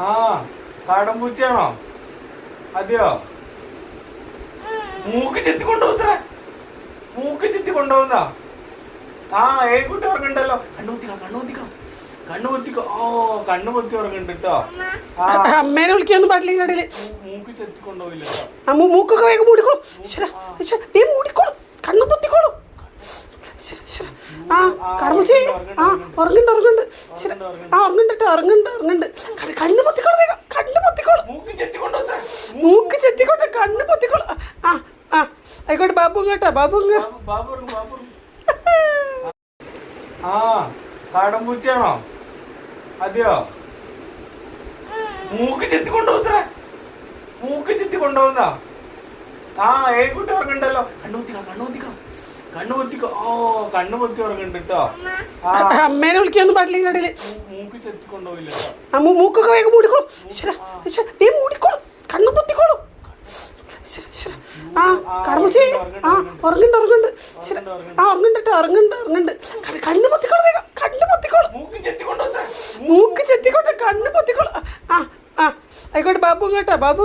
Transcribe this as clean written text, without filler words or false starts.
ആ കാടൻ പൂച്ചയാണോ? അതെയോ? മൂക്ക് ചെത്തി കൊണ്ടുപോകുത്ര, മൂക്ക് ചെത്തി കൊണ്ടുപോകുന്ന. ആ ഏകുട്ടി ഉറങ്ങണ്ടല്ലോ. കണ്ണു പൊത്തിക്കോ. ഓ കണ്ണു പൊത്തി ഉറങ്ങുന്നുണ്ട് കേട്ടോ. അമ്മേനെ വിളിക്കാന്ന് പാടില്ല കടയില്. മൂക്ക് ചെത്തി കൊണ്ടുപോയില്ല കേട്ടോ. മൂക്കൊക്കെ വേഗം മൂടിക്കോളൂ. മൂടിക്കോളൂ, കണ്ണു പൊത്തിക്കോളൂ. ആ കടമുച്ചേ, ആ ഉറങ്ങുന്നുണ്ട് ഉറങ്ങുന്നുണ്ട്. ആ ഉറങ്ങുന്നുണ്ട്. കണ്ണ് പൊത്തിക്കോളൂ, വേഗം കണ്ണ് പൊത്തിക്കോളൂ. മൂക്ക് ചെത്തിക്കൊണ്ട് കണ്ണ് പൊത്തിക്കോളൂ. ആ ആ ആയിക്കോട്ടെ. ബാബു കേട്ടോ, ബാബു. ആ കാടൻ പൂച്ചയാണോ? അതെയോ? മൂക്ക് ചെത്തി കൊണ്ടുപോകുത്ര, മൂക്ക് ചെത്തി കൊണ്ടുപോകുന്ന. ആ ഏകുട്ടി ഉറങ്ങണ്ടല്ലോ. കണ്ണു പൊത്തിക്കോ. ഓ കണ്ണു പൊത്തി ഉറങ്ങുന്നുണ്ട് കേട്ടോ. അമ്മേനെ വിളിക്കാന്ന് പാടില്ല കടയില്. മൂക്ക് ചെത്തി കൊണ്ടുപോയില്ല കേട്ടോ. മൂക്കൊക്കെ വേഗം മൂടിക്കോളൂ. മൂടിക്കോളൂ, കണ്ണു പൊത്തിക്കോളൂ. ആ കടമുച്ചേ, ആ ഉറങ്ങുന്നുണ്ട്. ആ ഉറങ്ങുന്നുണ്ട്. കണ്ണ് പൊത്തിക്കോളൂ, വേഗം കണ്ണ് പൊത്തിക്കോളൂ. മൂക്ക് ചെത്തിക്കൊണ്ട് കണ്ണ് പൊത്തിക്കോളൂ. ആ ആ ആയിക്കോട്ടെ. ബാബു കേട്ടോ, ബാബു.